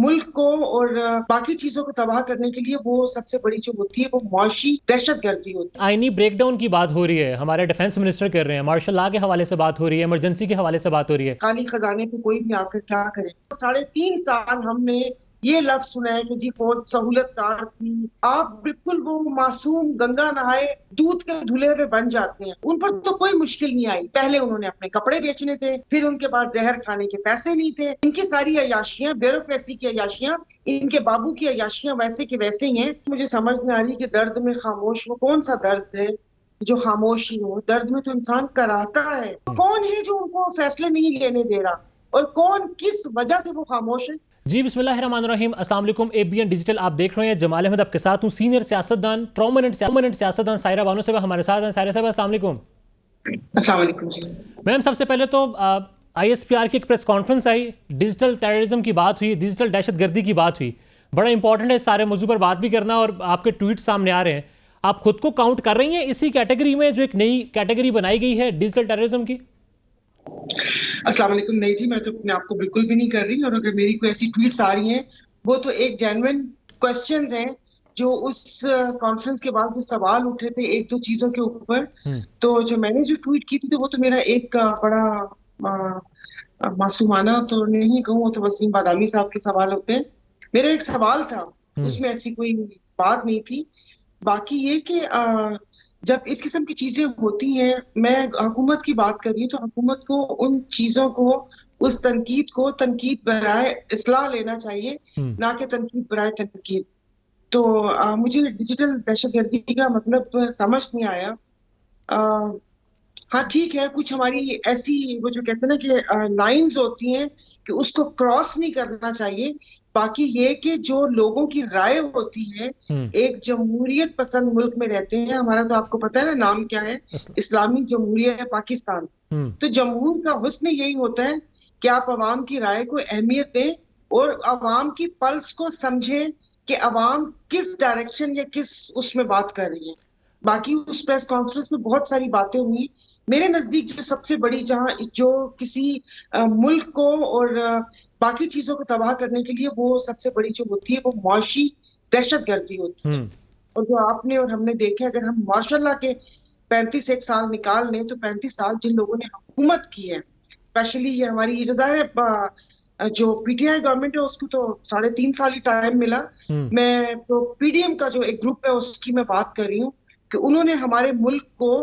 मुल्क को और बाकी चीजों को तबाह करने के लिए वो सबसे बड़ी जो होती है वो मुआशी दहशतगर्दी होती है। आईनी ब्रेकडाउन की बात हो रही है, हमारे डिफेंस मिनिस्टर कर रहे हैं, मार्शल लॉ के हवाले से बात हो रही है, इमरजेंसी के हवाले से बात हो रही है। खाली खजाने पे कोई भी आकर क्या करे। 3.5 साल हमने ये लफ्ज सुना है कि जी फौज सहूलतकार थी। आप बिल्कुल वो मासूम गंगा नहाए दूध के धुले हुए बन जाते हैं। उन पर तो कोई मुश्किल नहीं आई। पहले उन्होंने अपने कपड़े बेचने थे, फिर उनके पास जहर खाने के पैसे नहीं थे। इनकी सारी अय्याशियां, ब्यूरोक्रेसी की अय्याशियां, इनके बाबू की अय्याशियां वैसे के वैसे ही हैं। मुझे समझ नहीं आ रही कि दर्द में खामोश वो कौन सा दर्द है जो खामोश ही हो। दर्द में तो इंसान कराहता है। कौन है जो उनको फैसले नहीं लेने दे रहा और कौन किस वजह से वो खामोश है। जी बिस्मिल्लाहिर्रहमानिर्रहीम, अस्सलाम वालेकुम। एबीएन डिजिटल आप देख रहे हैं। जमाल अहमद आपके साथ हूँ, सीनियर सियासतदान, प्रोमिनेंट सियासतदान सायरा बानो साहब हमारे साथ हैं। सायरा साहब अस्सलाम वालेकुम। अस्सलाम वालेकुम जी। मैम, सबसे पहले तो आईएसपीआर की एक प्रेस कॉन्फ्रेंस आई, डिजिटल टेररिज्म की बात हुई, डिजिटल दहशतगर्दी की बात हुई। बड़ा इंपॉर्टेंट है सारे मौजू पर बात भी करना, और आपके ट्वीट सामने आ रहे हैं। आप खुद को काउंट कर रही हैं इसी कैटेगरी में जो एक नई कैटेगरी बनाई गई है डिजिटल टेररिज्म की? अस्सलाम वालेकुम। नहीं जी, मैं तो अपने आप को बिल्कुल भी नहीं कर रही। और अगर मेरी कोई ऐसी ट्वीट्स आ रही हैं वो तो एक जेन्युइन क्वेश्चंस हैं जो उस कॉन्फ्रेंस के बाद जो सवाल उठे थे एक दो चीजों के ऊपर। तो जो मैंने जो ट्वीट की थी तो वो तो मेरा एक बड़ा मासूमाना तो नहीं कहूँ, वो तो वसीम बादामी साहब के सवाल होते हैं। मेरा एक सवाल था, उसमें ऐसी कोई बात नहीं थी। बाकी ये कि जब इस किस्म की चीजें होती हैं, मैं हुकूमत की बात कर रही हूँ, तो हुकूमत को उन चीजों को, उस तनकीद को तनकीद बराए इस्लाह लेना चाहिए, ना कि तनकीद बराए तनकीद। तो मुझे डिजिटल दहशतगर्दी का मतलब समझ नहीं आया। हाँ ठीक है, कुछ हमारी ऐसी वो जो कहते हैं ना कि लाइंस होती हैं कि उसको क्रॉस नहीं करना चाहिए। बाकी ये कि जो लोगों की राय होती है, एक जमहूरियत पसंद मुल्क में रहते हैं, हमारा तो आपको पता है ना नाम क्या है, इस्लामी जमहूरियत पाकिस्तान। तो जमहूर का हुस्न यही होता है कि आप अवाम की राय को अहमियत दें और अवाम की पल्स को समझें कि अवाम किस डायरेक्शन या किस उसमें बात कर रही है। बाकी उस प्रेस कॉन्फ्रेंस में बहुत सारी बातें हुई। मेरे नजदीक जो सबसे बड़ी, जहां जो किसी मुल्क को और बाकी चीजों को तबाह करने के लिए वो सबसे बड़ी जो होती है वो मुआशी दहशतगर्दी होती है। और जो आपने और हमने देखे, अगर हम माशाल्लाह के 35 एक साल निकाल लें तो 35 साल जिन लोगों ने हुकूमत की है, स्पेशली ये हमारी जो जो पीटीआई गवर्नमेंट है उसको तो 3.5 साल ही टाइम मिला। मैं तो पीडीएम का जो एक ग्रुप है उसकी मैं बात कर रही हूँ कि उन्होंने हमारे मुल्क को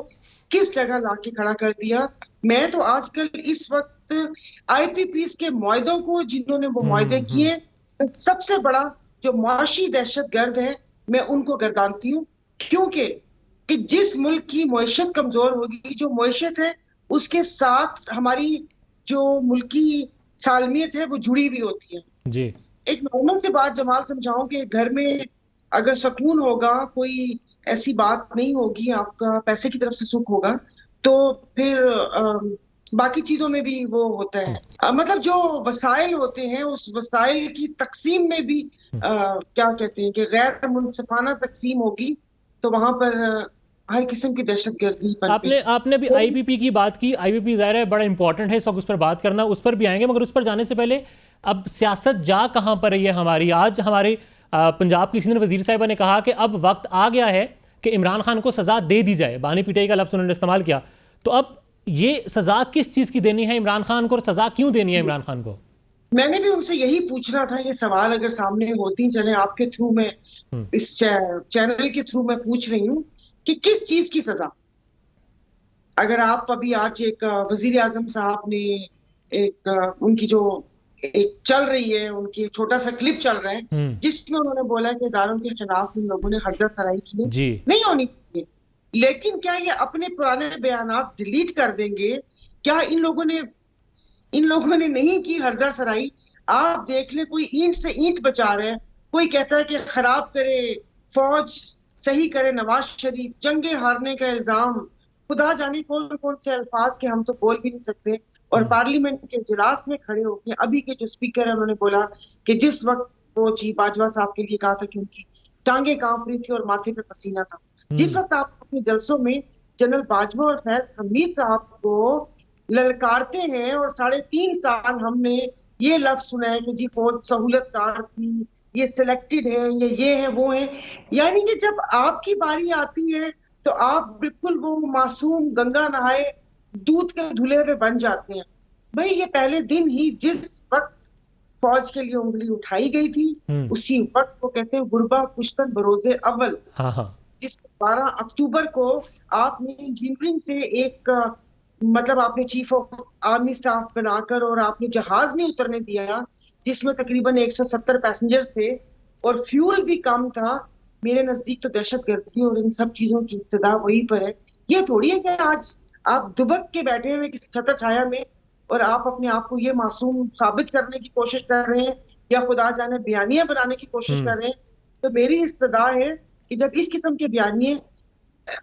किस जगह लाके खड़ा कर दिया। मैं तो आजकल इस वक्त आईपीपीस के मुआहदों को, जिन्होंने वो मुआहदे किए, सबसे बड़ा जो मुआशी दहशतगर्द है, मैं उनको गर्दानती हूँ। क्योंकि कि जिस मुल्क की मईशत कमजोर होगी, जो मईशत है उसके साथ हमारी जो मुल्की सालमियत है वो जुड़ी हुई होती है जी। एक नॉर्मल से बात जमाल समझाऊं कि घर में अगर सुकून होगा, कोई ऐसी बात नहीं होगी, आपका पैसे की तरफ से सुख होगा, तो फिर बाकी चीजों में भी वो होता है। मतलब जो वसाइल होते हैं उस वसाइल की तकसीम में भी क्या कहते हैं कि गैर मुनसिफाना तकसीम होगी, तो वहां पर हर किस्म की दहशतगर्दी आपने भी आईपीपी की बात की। आईपीपी ज़ाहिर है बड़ा इंपॉर्टेंट है, इस वक्त उस पर बात करना, उस पर भी आएंगे। मगर उस पर जाने से पहले अब सियासत जा कहाँ पर रही है हमारी? आज हमारे पंजाब की सीनियर वजीर साहिबा ने कहा कि अब वक्त आ गया है कि इमरान खान को सजा दे दी जाए। बानी पिटाई का लफ्ज़ उन्होंने इस्तेमाल किया। तो अब ये सजा किस चीज़ की देनी है इमरान खान को, और सजा क्यों देनी है इमरान खान को? मैंने भी उनसे यही पूछना था, ये सवाल अगर सामने होती चले आपके थ्रू में, इस चैनल के थ्रू मैं पूछ रही हूँ कि किस चीज की सजा। अगर आप अभी आज एक वजीर आजम साहब ने एक उनकी जो एक चल रही है, उनकी छोटा सा क्लिप चल रहा है जिसमें उन्होंने बोला कि इदारों के खिलाफ इन लोगों ने हर्जा सराई की नहीं होनी चाहिए। लेकिन क्या ये अपने पुराने बयानात डिलीट कर देंगे? क्या इन लोगों ने नहीं की हर्जा सराई? आप देख ले, कोई ईंट से ईंट बचा रहे हैं, कोई कहता है कि खराब करे फौज, सही करे नवाज शरीफ, जंगे हारने का इल्जाम, खुदा जाने कौन कौन से अल्फाज के हम तो बोल भी नहीं सकते। और पार्लियामेंट के इजलास में खड़े होकर अभी के जो स्पीकर है उन्होंने बोला कि जिस वक्त वो जी बाजवा साहब के लिए कहा था कि उनकी टांगे कांप रही थी और माथे पे पसीना था, जिस वक्त आप अपने जलसों में जनरल बाजवा और फैज हमीद साहब को ललकारते हैं और 3.5 साल हमने ये लफ्ज सुना है कि जी फौज सहूलतकार थी, ये सिलेक्टेड है, ये है वो है। यानी कि जब आपकी बारी आती है तो आप बिल्कुल वो मासूम गंगा नहाए दूध के धुले हुए बन जाते हैं। भाई ये पहले दिन ही जिस वक्त फौज के लिए उंगली उठाई गई थी उसी वक्त को कहते हैं गुरबा कुश्तन बरोजे अव्वल। हाँ हाँ। जिस 12 अक्टूबर को आपने इंजीनियरिंग से एक मतलब आपने चीफ ऑफ आर्मी स्टाफ बनाकर और आपने जहाज नहीं उतरने दिया जिसमें तकरीबन 170 पैसेंजर्स थे और फ्यूल भी कम था। मेरे नजदीक तो दहशतगर्दी और इन सब चीजों की इब्तिदा वहीं पर है। ये थोड़ी है कि आज आप दुबक के बैठे हुए किसी छत्र छाया में और आप अपने आप को ये मासूम साबित करने की कोशिश कर रहे हैं या खुदा जाने बयानियां बनाने की कोशिश कर रहे हैं। तो मेरी इस्तदा है कि जब इस किस्म के बयानिए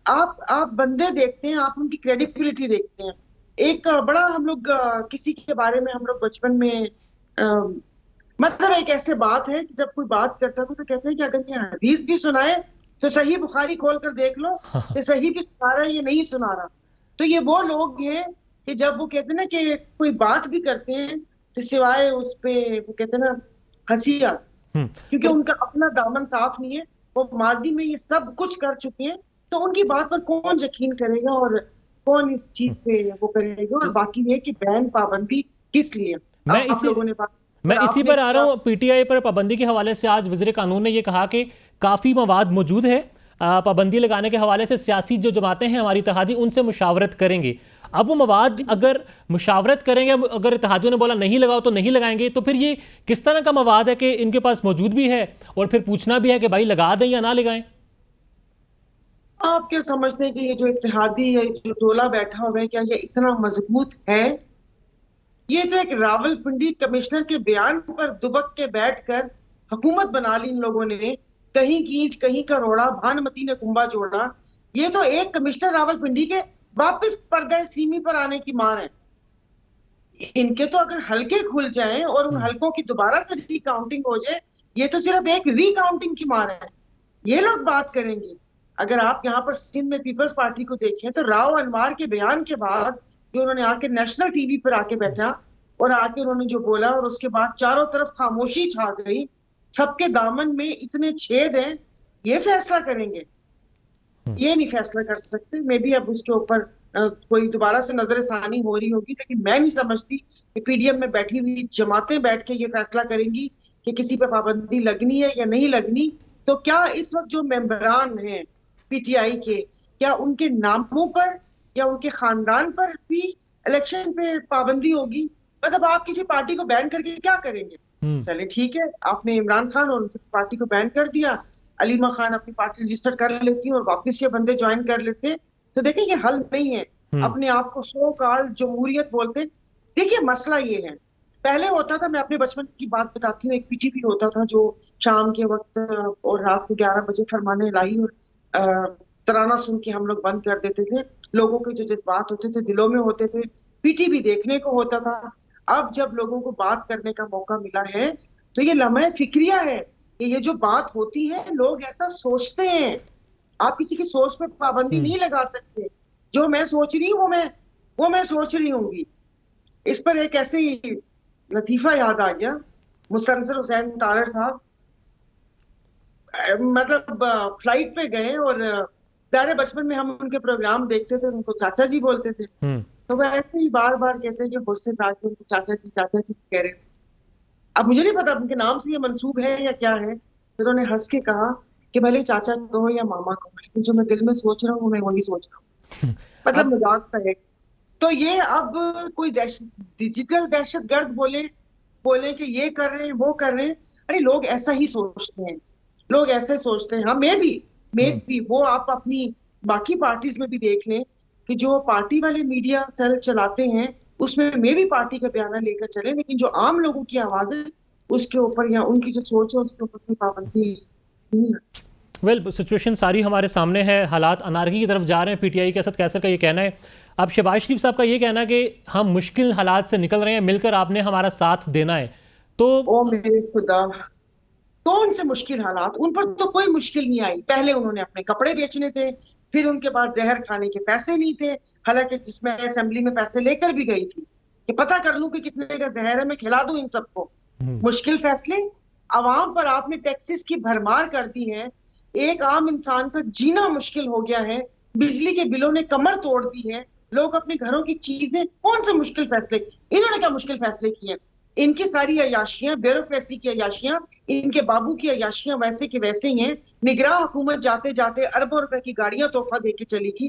आप बंदे देखते हैं, आप उनकी क्रेडिबिलिटी देखते हैं। एक बड़ा हम लोग किसी के बारे में हम लोग बचपन में मतलब एक ऐसे बात है कि जब कोई बात करता है तो कहते हैं कि अगर ये हदीस भी सुनाए तो सही बुखारी खोल कर देख लो कि सही भी सुना रहा है ये नहीं सुना रहा। तो ये वो लोग हैं कि जब वो कहते हैं ना कि कोई बात भी करते हैं तो सिवाय उस पे वो कहते हैं ना हंसिया, क्योंकि उनका अपना दामन साफ नहीं है, वो माजी में ये सब कुछ कर चुके हैं। तो उनकी बात पर कौन यकीन करेगा और कौन इस चीज पे वो करेगा। और बाकी ये कि बैन पाबंदी किस लिए मैं इसी पर आ रहा हूँ। पीटीआई पर पाबंदी के हवाले से आज वज़ीर कानून ने ये कहा कि काफ़ी मवाद मौजूद है, पाबंदी लगाने के हवाले से सियासी जो जमातें हैं हमारी इत्तेहादी उनसे मुशावरत करेंगे। अब वो मवाद अगर मुशावरत करेंगे, अगर इत्तेहादियों ने बोला नहीं लगाओ तो नहीं लगाएंगे, तो फिर ये किस तरह का मवाद है कि इनके पास मौजूद भी है और फिर पूछना भी है कि भाई लगा दें या ना लगाएं? आप क्या समझते हैं कि ये जो इत्तेहादी है जो टोला बैठा हुआ है क्या ये इतना मजबूत है? ये तो एक रावलपिंडी कमिश्नर के बयान पर दुबक के बैठकर हुकूमत बना ली इन लोगों ने, कहीं की ईंट कहीं का रोड़ा, भानुमती ने कुंभा जोड़ा। ये तो एक कमिश्नर रावलपिंडी के वापस पर्दे सीमी पर आने की मार है। इनके तो अगर हल्के खुल जाएं और उन हल्कों की दोबारा से रिकाउंटिंग हो जाए, ये तो सिर्फ एक रिकाउंटिंग की मार है। ये लोग बात करेंगे। अगर आप यहाँ पर सिंध में पीपल्स पार्टी को देखें तो राव अनवार के बयान के बाद जो उन्होंने आके नेशनल टीवी पर आके बैठा और आके उन्होंने जो बोला और उसके बाद चारों तरफ खामोशी छा गई, सबके दामन में इतने छेद हैं, ये फैसला करेंगे। ये नहीं फैसला कर सकते। मे भी अब उसके ऊपर कोई दोबारा से नजरसानी हो रही होगी, लेकिन मैं नहीं समझती कि पीडीएम में बैठी हुई जमातें बैठ के ये फैसला करेंगी कि किसी पे पाबंदी लगनी है या नहीं लगनी। तो क्या इस वक्त जो मेंबरान हैं पीटीआई के, क्या उनके नामों पर या उनके खानदान पर भी इलेक्शन पे पाबंदी होगी? मतलब आप किसी पार्टी को बैन करके क्या करेंगे? चले ठीक है, आपने इमरान खान और उनकी पार्टी को बैन कर दिया, अलीमा खान अपनी पार्टी रजिस्टर कर लेती और वापस ये बंदे ज्वाइन कर लेते, तो देखिए ये हल नहीं है। अपने आप को सो काल जमहूरियत बोलते। देखिए मसला ये है, पहले होता था, मैं अपने बचपन की बात बताती हूँ, एक पीटीपी होता था जो शाम के वक्त और रात को 11 बजे फरमाने इलाही और तराना सुन के हम लोग बंद कर देते थे। लोगों के जो जज्बात होते थे दिलों में होते थे, पीटीपी देखने को होता था। अब जब लोगों को बात करने का मौका मिला है तो ये लम्हे फिक्रिया है कि ये जो बात होती है लोग ऐसा सोचते हैं। आप किसी की सोच पे पाबंदी नहीं लगा सकते। जो मैं सोच रही हूँ वो मैं सोच रही होंगी। इस पर एक ऐसे ही लतीफा याद आ गया। मुस्तनसर हुसैन तारड़ साहब मतलब फ्लाइट पे गए और सारे बचपन में हम उनके प्रोग्राम देखते थे, उनको चाचा जी बोलते थे। तो वो ऐसे ही बार बार कहते हैं कि गुस्से से आके उनको चाचा जी कह रहे। अब मुझे नहीं पता उनके नाम से ये मंसूब है या क्या है। तो उन्होंने हंस के कहा कि भले चाचा कहो या मामा कहो, लेकिन जो मैं दिल में सोच रहा हूँ मैं वही सोच रहा हूँ। मतलब मजाक का है। तो ये अब कोई डिजिटल दहशतगर्द बोले कि ये कर रहे हैं वो कर रहे हैं। अरे लोग ऐसा ही सोचते हैं, लोग ऐसे सोचते हैं। हाँ मे भी वो आप अपनी बाकी पार्टीज में भी देख लें कि जो पार्टी वाले मीडिया सेल चलाते हैं उसमें मे भी पार्टी का बयाना लेकर चले, लेकिन जो आम लोगों की आवाज है उसके ऊपर या उनकी जो सोच है उसके ऊपर कोई पाबंदी नहीं है। वेल सिचुएशन सारी हमारे सामने है, हालात अनारकी की तरफ जा रहे हैं। पीटीआई के असद कैसर का ये कहना है। अब शहबाज शरीफ साहब का ये कहना है कि हम मुश्किल हालात से निकल रहे हैं, मिलकर आपने हमारा साथ देना है। तो ओ मेरे खुदा, कौन से मुश्किल हालात? उन पर तो कोई मुश्किल नहीं आई। पहले उन्होंने अपने कपड़े बेचने थे, फिर उनके पास जहर खाने के पैसे नहीं थे, हालांकि जिसमें असेंबली में पैसे लेकर भी गई थी कि पता कर लूं कि कितने का जहर है, मैं खिला दूं इन सबको। मुश्किल फैसले, आवाम पर आपने टैक्सेस की भरमार कर दी है, एक आम इंसान का जीना मुश्किल हो गया है, बिजली के बिलों ने कमर तोड़ दी है, लोग अपने घरों की चीजें, कौन से मुश्किल फैसले, इन्होंने क्या मुश्किल फैसले किए? इनकी सारी अयाशियां, ब्यूरोक्रेसी की अयाशियां, इनके बाबू की अयाशियां वैसे के वैसे ही हैं। निगरां हुकूमत जाते जाते अरबों रुपए की गाड़ियां तोहफा देके चली गई।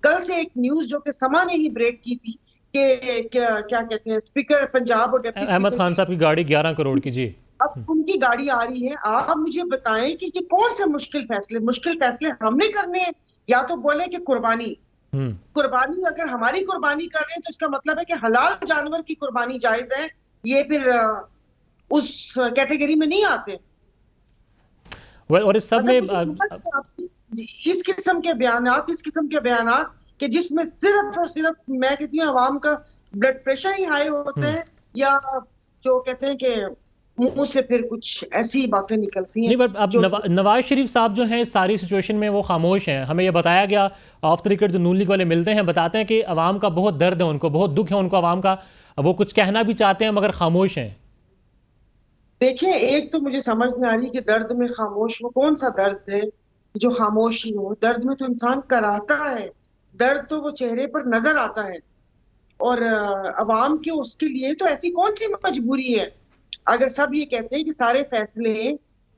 कल से एक न्यूज जो कि समा ने ही ब्रेक की थी कि क्या कहते हैं, स्पीकर पंजाब और डिप्टी अहमद खान साहब की गाड़ी 11 करोड़ की, जी। अब उनकी गाड़ी आ रही है। आप मुझे बताएं कि कौन से मुश्किल फैसले हमने करने हैं? या तो बोले कि कुर्बानी, कुर्बानी, अगर हमारी कुर्बानी कर रहे हैं तो इसका मतलब है कि हलाल जानवर की कुर्बानी जायज है, ये फिर उस कैटेगरी में नहीं आते। और इस सब में इस किस्म के बयानात कि जिसमें सिर्फ और सिर्फ मैं कहती हूँ आवाम का ब्लड प्रेशर ही हाई होता है, या जो कहते हैं कि मुंह से फिर कुछ ऐसी बातें निकलती हैं। नहीं, बट अब नवाज शरीफ साहब जो हैं इस सारी सिचुएशन में वो खामोश हैं। हमें ये बताया गया ऑफ द रिकॉर्ड, जो नून लीग वाले मिलते हैं बताते हैं कि अवाम का बहुत दर्द है, उनको बहुत दुख है उनको अवाम का, वो कुछ कहना भी चाहते हैं मगर खामोश हैं। देखिए, एक तो मुझे समझ नहीं आ रही कि दर्द में खामोश, वो कौन सा दर्द है जो खामोश ही हो? दर्द में तो इंसान कराहता है, दर्द तो वो चेहरे पर नजर आता है। और अवाम के उसके लिए तो ऐसी कौन सी मजबूरी है? अगर सब ये कहते हैं कि सारे फैसले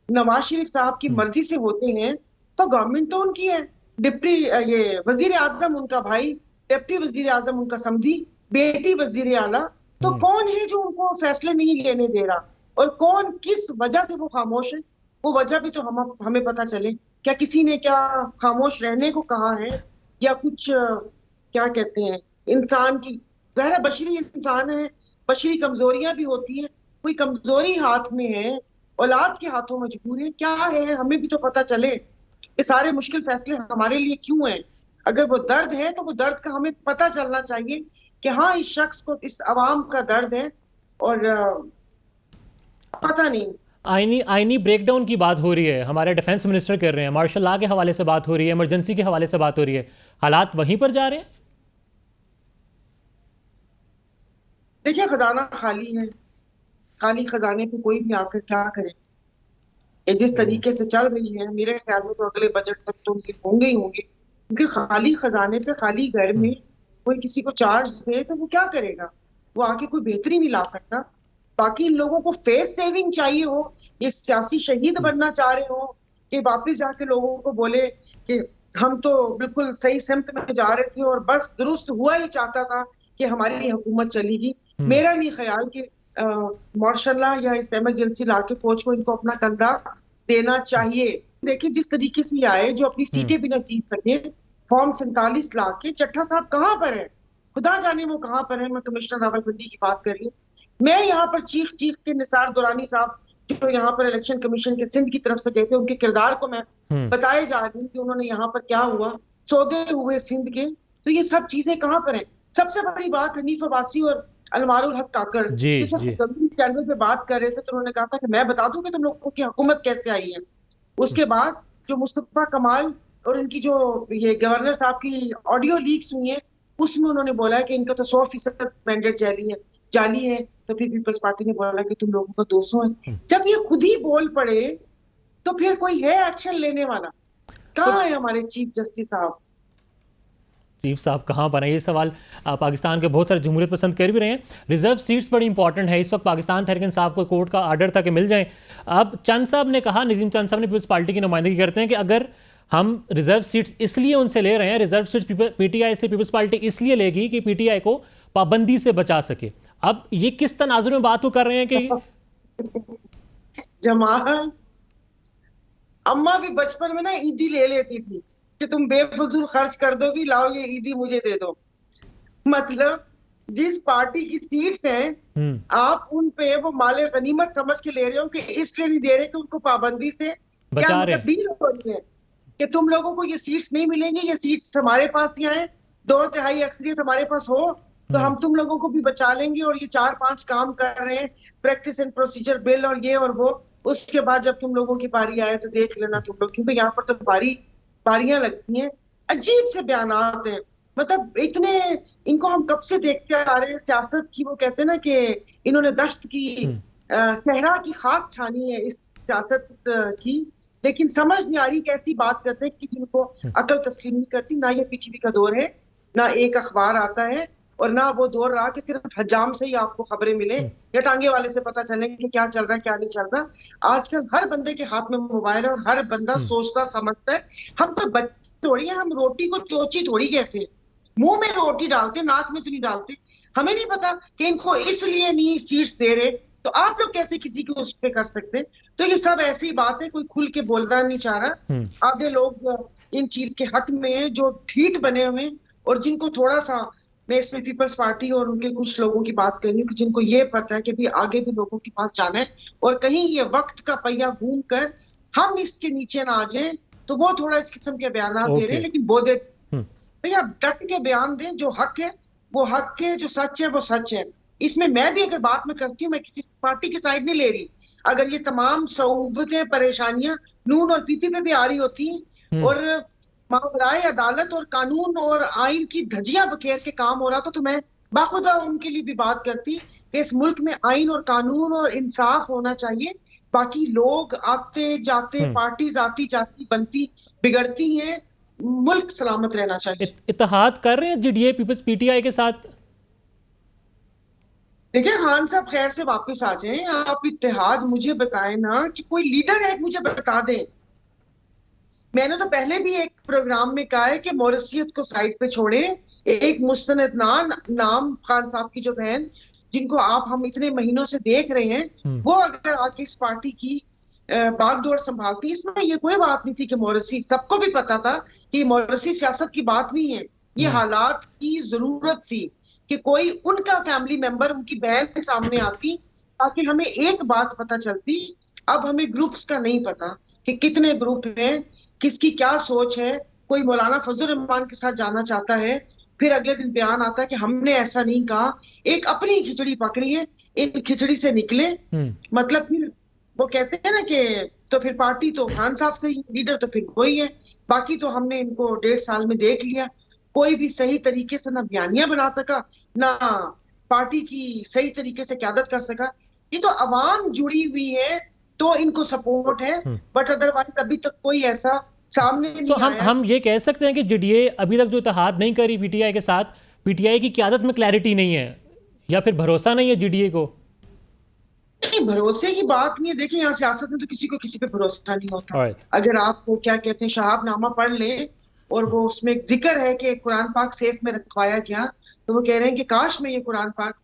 नवाज शरीफ साहब की मर्जी से होते हैं, तो गवर्नमेंट तो उनकी है, डिप्टी ये वजीर आजम उनका भाई, डिप्टी वजीर आजम उनका समधी, बेटी वजीर आला, तो कौन है जो उनको फैसले नहीं लेने दे रहा? और कौन, किस वजह से वो खामोश है? वो वजह भी तो हमें पता चले। क्या किसी ने क्या खामोश रहने को कहा है, या कुछ क्या कहते हैं, इंसान की ज़ाहिर बशरी इंसान है, बशरी कमजोरियां भी होती हैं, कोई कमजोरी हाथ में है, औलाद के हाथों मजबूर है, क्या है? हमें भी तो पता चले ये सारे मुश्किल फैसले हमारे लिए क्यों हैं। अगर वो दर्द है तो वो दर्द का हमें पता चलना चाहिए कि हाँ, इस शख्स को, इस अवाम का दर्द है। और पता नहीं, आईनी ब्रेकडाउन की बात हो रही है, हमारे डिफेंस मिनिस्टर कर रहे हैं, मार्शल लॉ के हवाले से बात हो रही है, इमरजेंसी के हवाले से बात हो रही है, हालात वहीं पर जा रहे हैं। देखिए, खजाना खाली है, खाली खजाने पे कोई भी आकर क्या करे? ये जिस तरीके से चल रही है, मेरे ख्याल में तो अगले बजट तक तो ये होंगे ही होंगे, क्योंकि खाली खजाने पे, खाली घर में कोई किसी को चार्ज दे तो वो क्या करेगा? वो आके कोई बेहतरी नहीं ला सकता। बाकी इन लोगों को फेस सेविंग चाहिए हो, ये सियासी शहीद बनना चाह रहे हो कि वापस जाके लोगों को बोले कि हम तो बिल्कुल सही सिमत में जा रहे थे और बस दुरुस्त हुआ ही चाहता था कि हमारी हुकूमत चलेगी। मेरा नहीं ख्याल कि मार्शल लॉ या इस इमरजेंसी लॉ के फौज को इनको अपना कंधा देना चाहिए। देखिए, जिस तरीके से ये आए, जो अपनी सीटें भी न जीत सके, फॉर्म 47 ला के, चट्टा साहब कहाँ पर है? खुदा जाने वो कहाँ पर है। मैं कमिश्नर रावलपिंडी की बात कर रही हूँ। मैं यहाँ पर चीख चीख के निसार दुरानी साहब जो यहाँ पर इलेक्शन कमीशन के सिंध की तरफ से गए थे, उनके किरदार को मैं बताए जा रही हूँ कि उन्होंने यहाँ पर क्या हुआ, सौदे हुए सिंध के, तो ये सब चीजें कहाँ पर है? सबसे बड़ी बात, हनीफ अब्बासी और अलमारुल हक काकड़ इस वक्त चैनल पे बात कर रहे थे, तो उन्होंने कहा था कि मैं बता दूं कि तुम लोगों की हुकूमत कैसे आई है। उसके बाद जो मुस्तफा कमाल और इनकी जो ये गवर्नर साहब की ऑडियो लीक्स हुई है, उसमें उन्होंने बोला है कि इनका तो 100% मैंडेट जाली है। तो फिर पीपल्स पार्टी ने बोला कि तुम लोगों का 200 है। जब ये खुद ही बोल पड़े तो फिर कोई है एक्शन लेने वाला? कहाँ है हमारे चीफ जस्टिस साहब? चीफ साहब कहाँ पर है? ये सवाल पाकिस्तान के बहुत सारे जमहूरियत पसंद कर भी रहे हैं। रिजर्व सीट्स बड़ी इंपॉर्टेंट है इस वक्त। पाकिस्तान तहरीक इंसाफ को कोर्ट का आर्डर था कि मिल जाएं। अब चंद साहब ने कहा, नजीम चंद साहब ने पीपल्स पार्टी की नुमाइंदगी करते हैं कि अगर हम रिजर्व सीट्स इसलिए उनसे ले रहे हैं, रिजर्व सीट्स पीटीआई से पीपल्स पार्टी इसलिए लेगी कि पीटीआई को पाबंदी से बचा सके। अब ये किस तनाजुर में बात वो कर रहे हैं कि जमाल, अम्मा भी बचपन में ना ईदी ले लेती थी कि तुम बेफजूल खर्च कर दोगी, लाओ ये ईदी मुझे दे दो। मतलब जिस पार्टी की सीट्स हैं, आप उन पे वो माले गनीमत समझ के ले रहे हो कि इसलिए नहीं दे रहे कि उनको पाबंदी से क्या मतलब डील हो रही है कि तुम लोगों को ये सीट्स नहीं मिलेंगी, ये सीट्स हमारे पास ही आए, 2/3 अक्सरियत हमारे पास हो तो हम तुम लोगों को भी बचा लेंगे। और ये 4-5 काम कर रहे हैं, प्रैक्टिस एंड प्रोसीजर बिल और ये और वो। उसके बाद जब तुम लोगों की बारी आए तो देख लेना तुम लोग, क्योंकि यहाँ पर तो बारियां लगती हैं। अजीब से बयानात हैं। मतलब इतने, इनको हम कब से देखते आ रहे हैं सियासत की, वो कहते हैं ना कि इन्होंने दश्त की सहरा की खाक छानी है इस सियासत की, लेकिन समझ नहीं आ रही कैसी बात करते हैं कि जिनको अकल तस्लीम नहीं करती। ना ये पीटीवी का दौर है, ना एक अखबार आता है, और ना वो दौर रहा कि सिर्फ हजाम से ही आपको खबरें मिले या टांगे वाले से पता चले कि क्या चल रहा है क्या नहीं चल रहा। आजकल हर बंदे के हाथ में मोबाइल है और हर बंदा सोचता समझता है। हम तो बच्चे थोड़ी है, हम रोटी को चोची थोड़ी कहते हैं, मुंह में रोटी डालते, नाक में तो नहीं डालते। हमें नहीं पता कि इनको इसलिए नहीं सीट्स दे रहे, तो आप लोग कैसे किसी को उस पे कर सकते? तो ये सब ऐसी बात है, कोई खुल के बोलना नहीं चाह रहा। आधे लोग इन चीज के हक में है जो ठीक बने हुए, और जिनको थोड़ा सा, मैं इसमें पीपल्स पार्टी और उनके कुछ लोगों की बात कर रही हूँ कि जिनको ये पता है कि भी आगे भी लोगों के पास जाना है और कहीं ये वक्त का पहिया घूम कर हम इसके नीचे ना आ जाए, तो वो थोड़ा इस किस्म के बयान दे रहे हैं। लेकिन वो दे भैया डट के बयान दें, जो हक है वो हक है, जो सच है वो सच है। इसमें मैं भी अगर बात में करती हूँ, मैं किसी पार्टी की साइड नहीं ले रही। अगर ये तमाम सऊबतें परेशानियां नून और पीपी पे भी आ रही होती और मावराए अदालत और कानून और आइन की धज्जियां बखेर के काम हो रहा था, तो मैं बाखुदा उनके लिए भी बात करती कि इस मुल्क में आइन और कानून और इंसाफ होना चाहिए। बाकी लोग आते जाते, पार्टीज आती जाती बनती बिगड़ती हैं, मुल्क सलामत रहना चाहिए। इत्तेहाद कर रहे हैं जीडीए पीपल्स पीटीआई के साथ? देखिए खान साहब खैर से वापस आ जाएं, आप इत्तेहाद मुझे बताएं ना, कि कोई लीडर है मुझे बता दें। मैंने तो पहले भी एक प्रोग्राम में कहा है कि मौरसियत को साइड पे छोड़े, एक मुस्तनद नाम खान साहब की जो बहन, जिनको आप हम इतने महीनों से देख रहे हैं, वो अगर आके इस पार्टी की बागडोर संभालती। इसमें ये कोई बात नहीं थी कि मौरसी, सबको भी पता था कि मौरसी सियासत की बात नहीं है, ये हालात की जरूरत थी कि कोई उनका फैमिली मेंबर, उनकी बहन सामने आती ताकि हमें एक बात पता चलती। अब हमें ग्रुप्स का नहीं पता कि कितने ग्रुप हैं, किसकी क्या सोच है। कोई मौलाना फजल रहमान के साथ जाना चाहता है, फिर अगले दिन बयान आता है कि हमने ऐसा नहीं कहा। एक अपनी खिचड़ी पक रही है, इन खिचड़ी से निकले। मतलब फिर वो कहते हैं ना कि तो फिर पार्टी तो खान साहब से ही, लीडर तो फिर वही है। बाकी तो हमने इनको 1.5 साल में देख लिया, कोई भी सही तरीके से ना बयानियां बना सका, ना पार्टी की सही तरीके से क़यादत कर सका। ये तो अवाम जुड़ी हुई है तो इनको सपोर्ट है, बट अदरवाइज अभी तक कोई ऐसा सामने नहीं तो आया। हम ये कह सकते हैं कि जीडीए अभी तक जो इत्तेहाद नहीं करी पीटीआई के साथ, पीटीआई की क़यादत में क्लैरिटी नहीं है, या फिर भरोसा नहीं है जीडीए को? नहीं, भरोसे की बात नहीं है। देखिए यहाँ सियासत में तो किसी को किसी पे भरोसा नहीं होता। अगर आप वो क्या कहते हैं शहाबनामा पढ़ ले, और वो उसमें एक जिक्र है कि कुरान पाक सेफ में रखवाया गया, तो वो कह रहे हैं कि काश में ये कुरान पाक,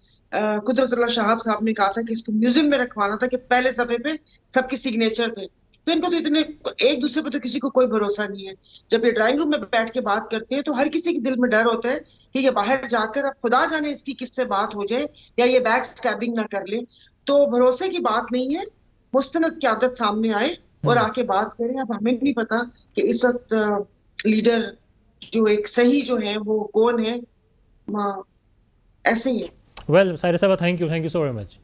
कुदरतुल्लाह शहाब साहब ने कहा था कि इसको म्यूजियम में रखवाना था, कि पहले सफे पे सबके सिग्नेचर थे। तो इनको तो इतने एक दूसरे पे तो किसी को कोई भरोसा नहीं है। जब ये ड्राइंग रूम में बैठ के बात करते हैं तो हर किसी के दिल में डर होता है कि ये बाहर जाकर अब खुदा जाने इसकी किससे बात हो जाए, या ये बैक स्टैबिंग ना कर ले। तो भरोसे की बात नहीं है, मुस्तनद क़यादत सामने आए और आके बात करें। अब हमें नहीं पता कि इस वक्त लीडर जो एक सही जो है वो कौन है, ऐसे ही है। वेल सायरा साहब, thank you so very much.